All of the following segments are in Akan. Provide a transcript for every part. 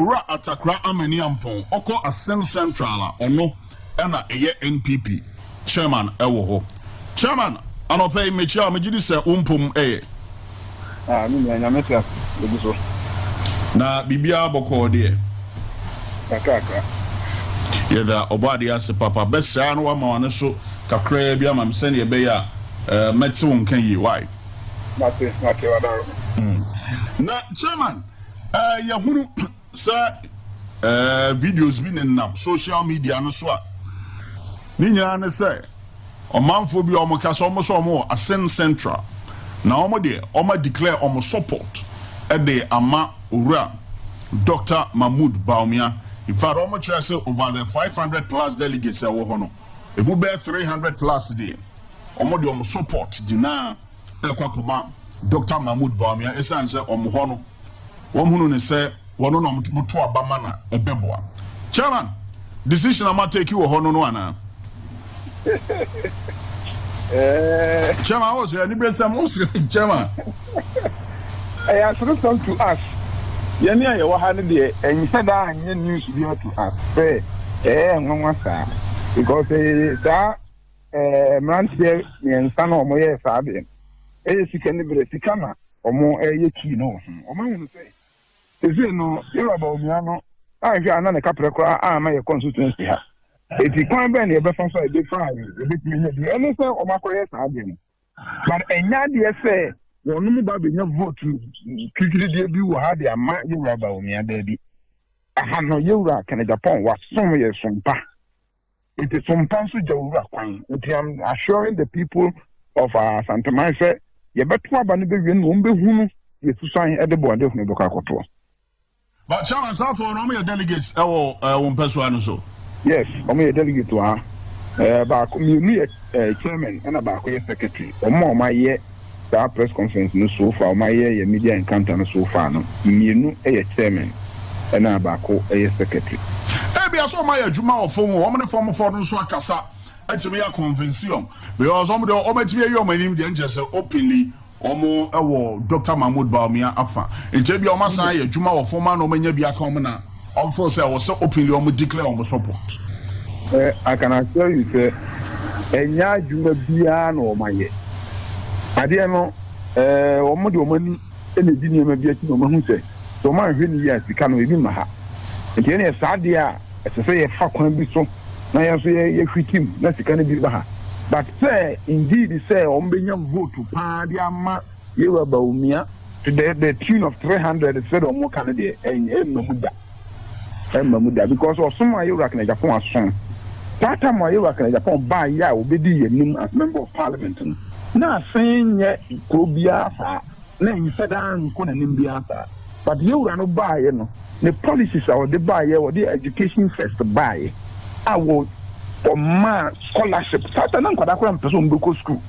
ura atakra amani ampon oko Ascent Central ono ena eye NPP chairman ewo ho chairman anope mechia megidi se umpum me nya metia eguso na bibia boko de kaka yeda obade ase papa besa no wa ma wane so kakra bia ma mse ne be ya meti won kan yi why mate wadaro na chairman ya hunu sa videos bi na social media no so a ni nyina ne say omanfo bi omoka so omo so omo Ascent Central na omo de omo declare omo support de ama owura Dr. Mahmood Bawumiah. In fact, omo try say over the 500 plus delegates wo ho no e mu be 300 plus dey omo de omo support dina ekwakoma Dr. Mahmood Bawumiah esan say omo ho no wo hunu ne say wono no muto abama na ebeboa. Chairman, decision am take you ho no ana Chairman, was you any some Chairman? I asked them to us. Yenya ya wa de and said that news be to us. No sir. Because that man here and son of my father. You can never see camera or more a key no. Or man say. Is it no, you're about me? I got another couple of my constituency. If you can't be any better side, they find a bit me. Anything or my career, but a Nadia say, one more baby, your vote to quickly debut had their mind, you about me, baby. I have no Yura Kennedy Agyapong was somewhere from Pa. It is from Pansu Jura. I am assuring the people of Santa Maria, you better have a win, you to sign at the board of Nebuchadnezzar. But Chairman, South for no delegates, one person so. Yes, I'm a delegate to her. About me, chairman, and about secretary. Or more, my year, that press conference, no so far, my year, media encounter, so far, no. Me, no, a chairman, and about a secretary. Maybe I saw my Juma or phone, woman form of foreign swakasa, and to me a convention. Because some of the Ometia, your name, the angels openly. Omo Dr. Mahmood Bawumiah afa. Nchebi o masa ye djuma wo forma no manya bia ka na omfo say wo say openly omo declare omo support. I can assure you say enya djuma bia no maye. Ade no omo de omo ni ene di ni ma bia ti no ma hu say so ma hwe ni ya sika no ebi ma ha. Nti ene sa de a se say ye fa kwan bi so na ya so ye hwitim na sika no bi ba ha. But say indeed say ombenya vote pa dia ma yewa Bawumiah to the tune of 300 said omo Kennedy Mamuda because of some yewa Kennedy Agyapong ason that time yewa Kennedy Agyapong ba ya obedi yenim as member of parliament na sen ye krobia fa na infeda nko na nimbia fa but yewa no ba ye no the policies are the ba ye the education first ba ye awo or ma scholarship. Certain Kwadakura person go school.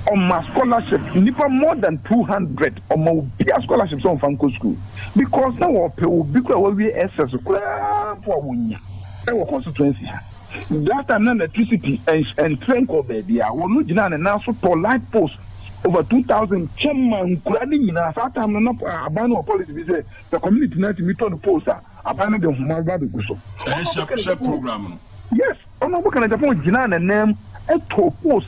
Or ma scholarship, nipa more than 200 or more scholarships on Franco school. Because now because we SS for one our constituency. That and electricity and tranquil baby. I will not and now for light post over 2,000 chairman grading in a time not a ban of policy. The community not to meet on the post. A ban of the human program. Yes. Honorable Kennedy Agyapong Jina and name to post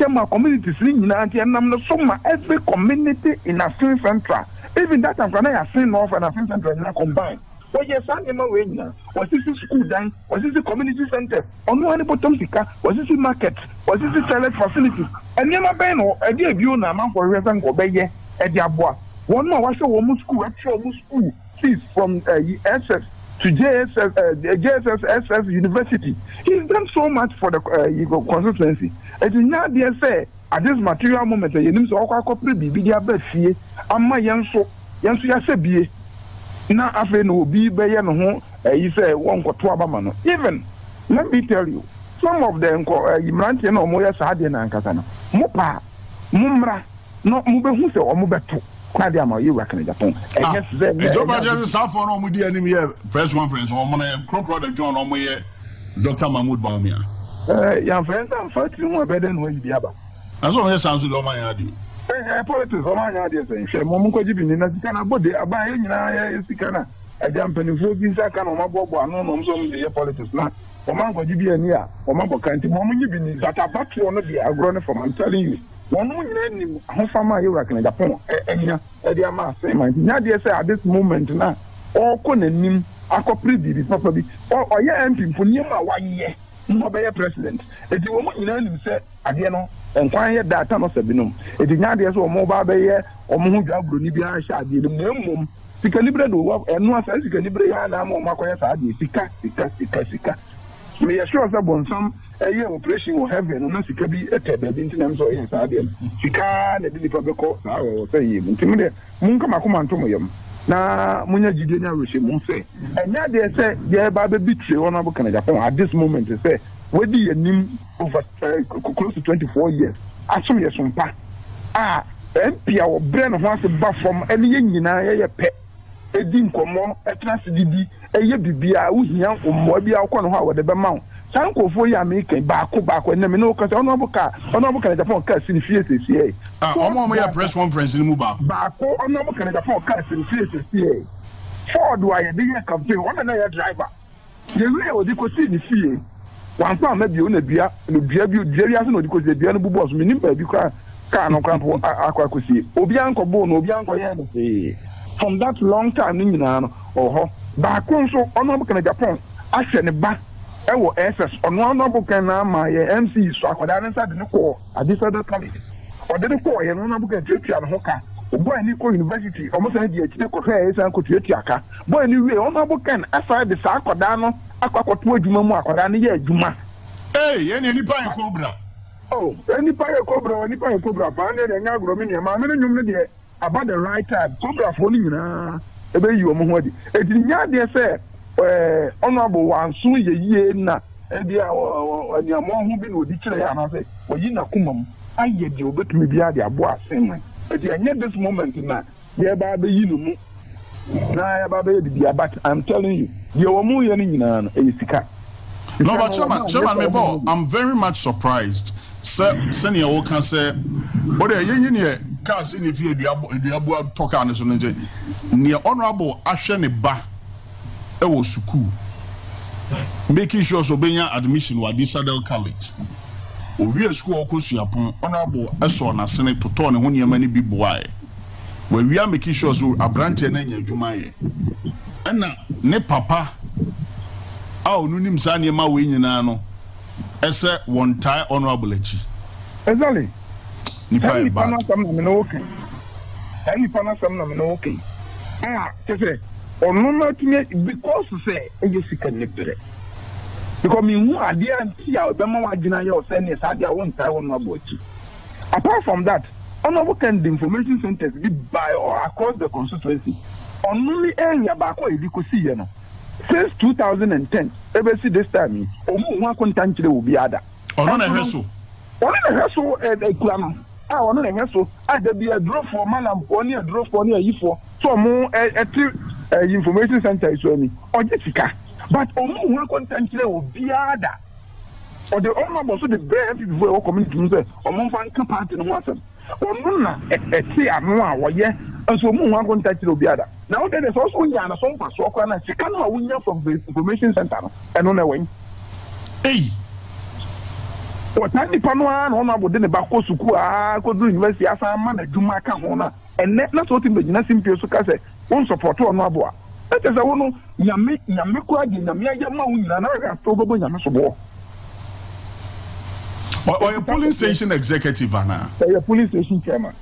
my communities in every community in Ascent Central. Even that time when I have seen North and Ascent Central now combined. Well, yes, I'm in was this school done? Was this a community center? On no any bottom sika? Was this a market? Was this a toilet facilities? And never been or a dear view now for reason go by ye at the abwa. One more was a woman's school, actual school, fees from SS. To JSS University. He's done so much for the constituency. And in that they say at this material moment, you need to all copy BB Bessie, and my Yanso Yasebi. Now, after no be Bayan home, you say one got 12 man. Even let me tell you, some of them Imrantian or Moya Sadian and Katana. Mopa, Mumra, not Mube or Mubeto. You reckon Japan. Yes, then South for no media enemy press conference or crop product John on my Dr. Mahmood Bawumiah. Young friends, I'm fighting more better than when you have. As long as sounds with all my idea. Politics, all my ideas, and Shamomo Jibin in a body, a buying in a Sikana. a jumping for this I can on my bob no some the politics now. Omango GBN, Omango County, Mommy been that about to one of the agrone from I'm telling you. One woman, how far my Iraqan Japan, and the Ama same. Nadia say at this moment now, all Conan, I could pretty properly, or yeah, MP for near 1 year, no better president. If the woman in any said, again, and quiet that time of Sabinum. It is not as or mobile bay or Muja Brunibia shall be the minimum. Sika libre do and no sense sika libre ya na mo makoya sa adi sika. Me assure say bon some year operation will have no sika bi etebe bi ntinam so yin sa adi sika na bi lipa be ko sa o say yi ntimi de mun kama kuma ntomo yam na munya jide nya rohye mun say enya de say ye ba be betray one of Canada Japan at this moment say we di anim over close to 24 years asum ye sumpa MP a wo brain ho ase ba from ene ye nyina ye pe edin komo etnasi didi eye bibia wo hia ommo bia wo kono ho a wo de be ma wo sankofo ya America baako ene me no ka se ono buka na Japan ka sin fie sesi omo ya press conference ni mu baako ono buka na Japan ka sin fie sesi Ford wa ye dey campaign one na ya driver ye we o di ko sin fie wan pa ma bi o na bia no bia bi ase no di ko bia no bubu oso me nim ba bi kwa ka no krampo akwakosie obi anko bo no obi anko ye no say from that long time ni nyina no oho ba kon so ono buka na Japan ahwe ne ba ewo SS ono buka na ma ye MC so akoda ne sa de ne ko adisa da college o de ko ye no buka tutua no hoka boy ni ko university o mo sa di akide ko hwe san ko tutua aka boy ni we ono buka na asa de sa akoda no akwakoto adwuma mu akoda ne ye adwuma ye ni pa en cobra any fire cobra, Panda and Agromini, Mamma, you about the right time. Cobra for you, ebe you Mohodi. It is not there, say, honorable one, soon ye na, and the one who been with each other, and I say, well, you know, come I get you, but maybe I are boss, same. But you are this moment in that. Thereby, you know, but I'm telling you, you are more than a no, but Chairman, I'm very much surprised. Senior will can say, but a yen can't see if you are talking on this near Honorable Asheni Ba, Suku, making sure so being admission was this Adel College. We are school upon Honorable Esson, Senate to turn when you many be boy. Where we are making sure so a branch and Jumaye. And now, ne papa. Nunim Sanya ma we nyina no ese one tie honorable echi exactly nipa e ba any pana sam na me no okay say onu na tumi because say e sika nepere because me hu ade anti a be ma wagina ye o say ne sa ade a one tie honorable echi apart from that honorable can the information centers be by or across the constituency only area ba ko e di ko si ye no since 2010 ever see this time omo wa kontanchire obi ada ono na hweso eklama ono na hweso ada bi a draw for malam oni a draw for ni ayifo so omo information center iso ni oje sika but omo wa kontanchire obi ada o de omo bo so the brave people we community say omo fa nka party no wasem ono na eti anu a wo ye so omo wa kontanchire obi ada. Now there is also yana some pass work and she can win from the information center and on the way. Hey, what time the Panoa on about the Bako Suku, could do university as a man at Jumaka Hona, and that's what in the Nasim Piosuka say, one support or Nabua. That is a one Yamiko, Yamia, and I have probably Yamaso. Or a police station executive, Anna. A police station chairman.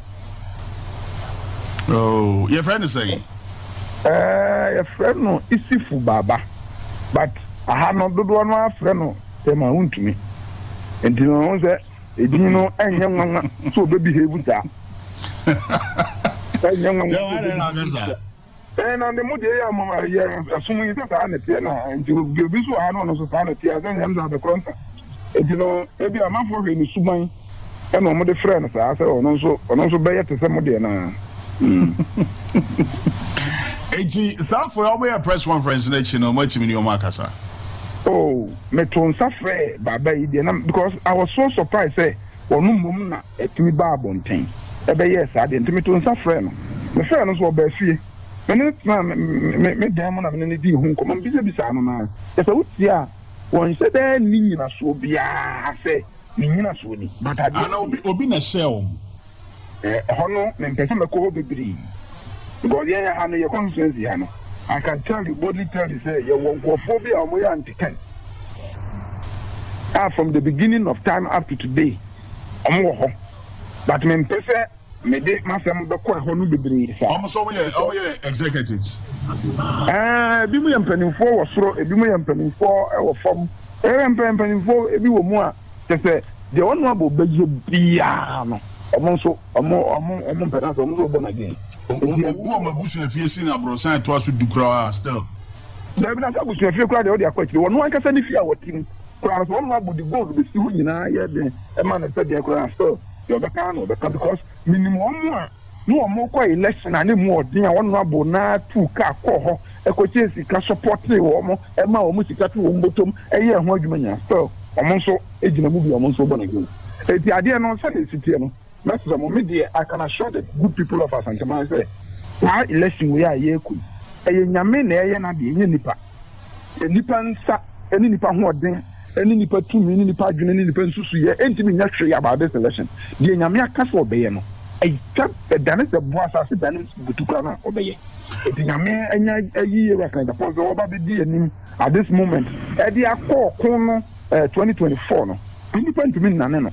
Oh, your friend is saying. A friend no isifu baba, but I have not do one my friend no tell my own to me. And you know that it you know and young so baby behave with that. And on the Mudia, yeah, assuming it's a piano and you give this one on society as then comes out the concert. And you know, maybe I'm not for him Suman and on the friends I say on also bear to somebody and Sam for our press conference election or much in your Macasa. Oh, Metron Safre, Baba, because I was so surprised, say, or no mumma, a 2 barbon thing. Yes, I didn't meet on Safre. The friends were Bessie, me diamond am ne di hu ko man bisa no na esa wutia won se da ni nyina so bia se ni nyina so ni but ana obi na shell hono me mpese me ko bebiri because ya ha no ye conscience ya no I can tell you boldly tell you say you won go phobia o mo ya anti-10 from the beginning of time up to today omo ho but me mpese me de masem be ko ho no bebiri sa omo so we executives bi mu yampanimfo wo soro bi mu yampanimfo wo fam yampanimfo bi wo mu a te de onu abo beje bia no omo mpena so omo so bona again wo mabusu afie na brosan to aso dukra still da bi na abusu afie kura de o de akwati wo no ankasa ni fia wotim kura so onu abo de gold be si hu nyina ye de e ma na se de kura still you be can because minimum a no omo kwa election ani mu odin a wonu abo na tu ka ko ho ekoche sika support wo mo e ma omo sika tu wo mbotom eye ho adwuma nya so omo nso ejina mu bi omo nso bona go eti ade no say sitie no message mo media I can assure the good people of Asantema say na election we are yeku eye nyame na eye na de enye nipa nipa nsa eni nipa ho odin eni nipa tumi eni nipa adwene eni nipa nsusu ye entimi nya hwe about this election de nyame akasa obeye no eitwa dane se bo asase dane butuka na obeye nyame anya ayi Us Kennedy Agyapong oba be di anim at this moment e di akọ kon no 2024 no nipa ntumi nane no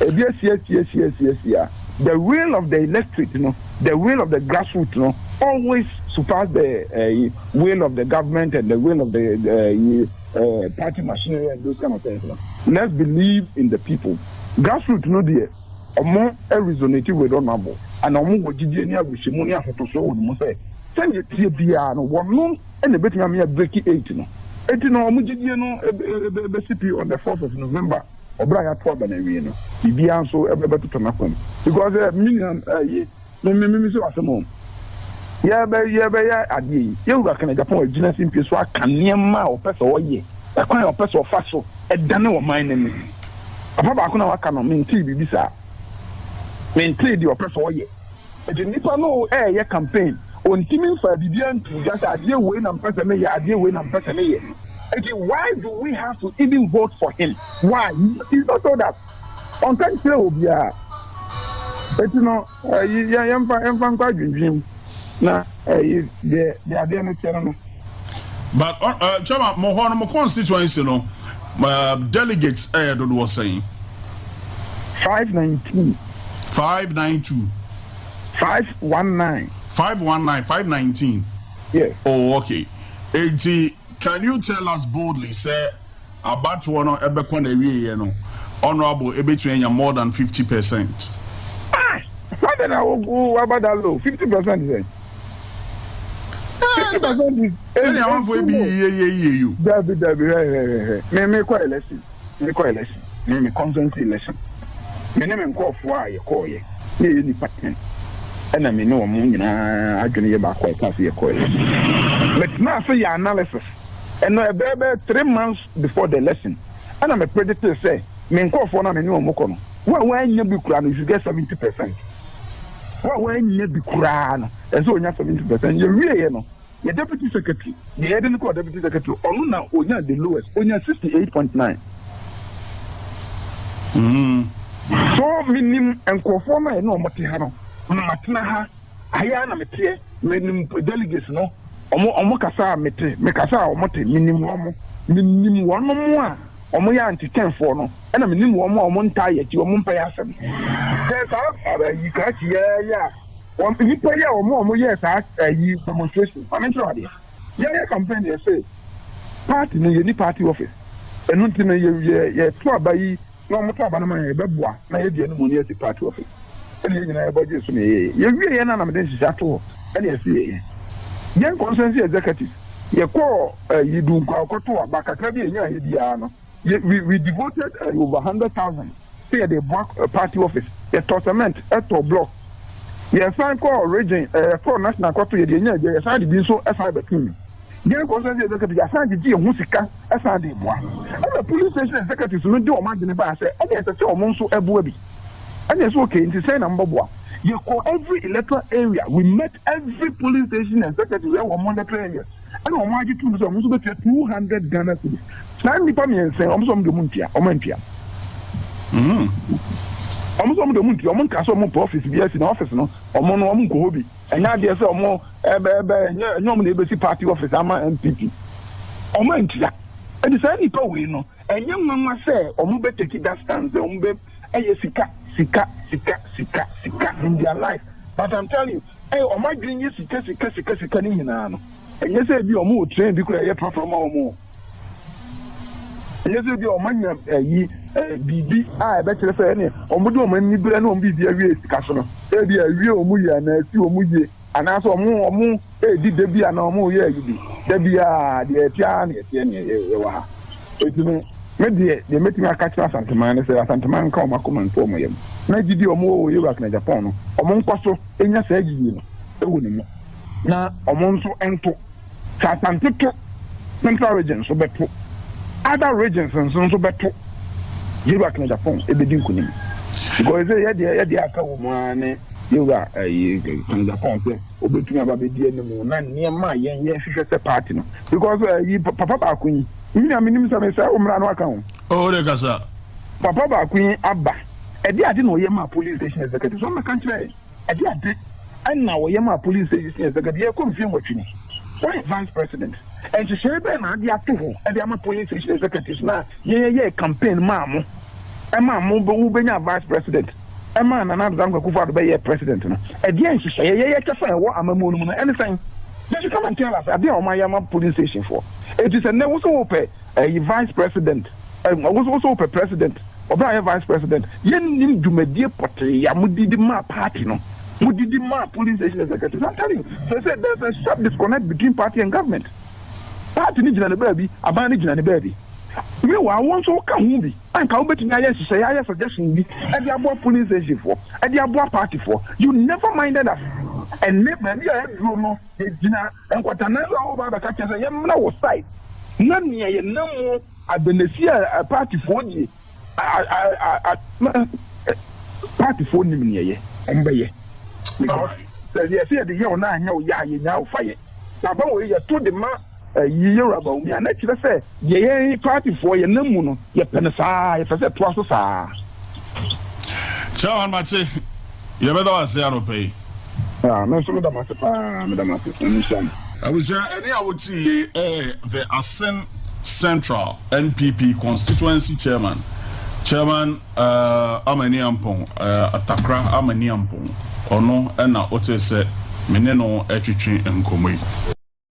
e bi asia the will of the electorate the will of the grassroots always surpass the will of the government and the will of the party machinery and those kind of things. Let's believe in the people. Grassroots there. Omo resonate with honorable and omo go gidi ni abushemu ni afoto so wo say send you tie bia no wono e na betima me break 8 no omo gidi no be CP on the 4th of November obra ya to na wi no bibia nso e be to na kwam because million me so asemo ya ade ye Us Kennedy Agyapong agina simpi so aka niema o pese wo ye e kwan o pese o fa so e dane wo man na mi apa ba ko na waka no menti bibisa menti di o pese wo ye e nipa no ye campaign on teaming for bibian to just ade we na pese me ye ade we na pese me ye. Why do we have to even vote for him? Why? He's not so that on time say obia but yam kwa dwindwim na the ade no tell no but chama mo ho no mo constituency no delegates do was saying 519 519 yes. Oh, okay. Can you tell us boldly, sir, about one or honorable between more than 50%? What then I will go about that low? 50% is 50% is. You. Me quite election. Me consent election. Me name call for you call ye. Ni pattern. And I mean no moon na adwene ye ba kwa class ye call. But now say your analysis. And about 3 months before the election, and I'm a predator say, men call for na me no mokono. When you be kurano, you get 70%. When you be kurano, and so you have 70%. You really know. The deputy secretary, the head and the deputy secretary, now onya the lowest, onya 68.9. So minimum and conforma and no matihano. Matinaha, ayana metie, minimum delegates no. Omo kasa mete me kasa omote minimum mo a omo ya anti-10 for no e na minimum omo nta ya ti omo mpa ya asem yi ka ti ya won nipa ya omo ye sa yi demonstration financial ade ya campaign dey say party no ye ni party office enu nti no ye to abayi na omo to aba na man ye beboa na ye die no mo ni ye party office ene nyina ye budget so me ye wie na me den sisa to ene ye sie Young consensus executive, you call you do Koto, Bakakabi, and we devoted over 100,000 pay the party office, a tournament, a block. Yes, I call region for national court, yes, I did so as I between. Young consensus executive, I signed the G Musica as I did one. And the police station executives will do a margin by say, and yes, I saw Monso Ebuabi. And yes, okay, to say number one. You call every electoral area. We met every police station and secretary where one month area. And on my YouTube, so I'm supposed to 200 Ghana cities. Now, I'm saying, I'm some the Muntia, Omantia. I'm some the Muntia, Oman Castle, office, yes, in office, no, Omon Kobi. And now there's a more normally basic party office, I'm MPP. Omantia. And it's any power, you know. And young mama say, Omube take that stance, the Ombe, Sika in their life. But I'm telling you, hey, oh my green yes, Sika in an. And yes, be a more train because I perform more. And yes, be a man, BB, I bet you say, Omudo, when you don't be the real castle. There be a real Muya and a few Muye, and also more, did there be a normal year? There be the Tian, maybe they make me a catch us and man say Santa Man come and form him. Maybe the more you Us Agyapong, among Paso, in your say, you know, now among so and to Santanto Central regions so better. Other regions and so better. You Us Agyapong, a bit in because they are woman, you got a Agyapong, open about the DNA, near my yes, party because Papa Queen. Oh, the Gaza. Papa Queen Abba. I didn't know Yama police station executive. So my country. I did. And now Yama police station executive. Confirm what you need. Why vice president? And to say, Ben, I have to. And Yama police station executive. Now, campaign, Mamma. And Mamma, who be vice president. A man and I'm going to be a president. And then she say, what I'm a moon, anything. Did you come and tell us? I did on my Yama police station for. It is a never so a vice president. I was also a president. Or a vice president. Yen do me dear potty, Yamudi ma party, no. Mudi ma police station executive. I'm telling you. So I said there's a sharp disconnect between party and government. Party needs a baby, a manage and a baby. Meanwhile, I want to come be. And come back to my say, I have suggestion be, and the above police station for, and the above party for. You never minded us. And maybe I have no dinner and what another over the catcher say, I'm now side. None near no more at the party for ye. Party for me, and by because they say the year 9 now fire. Now, you told the man a year about me, and actually say, ye party for your no, your penasa, if I said twice. Chairman Matty, you better say I don't pay. I was any I would see the Asen Central NPP constituency chairman Amaniampong Atakra Amaniampong or no and now what is meneno etching and comedy.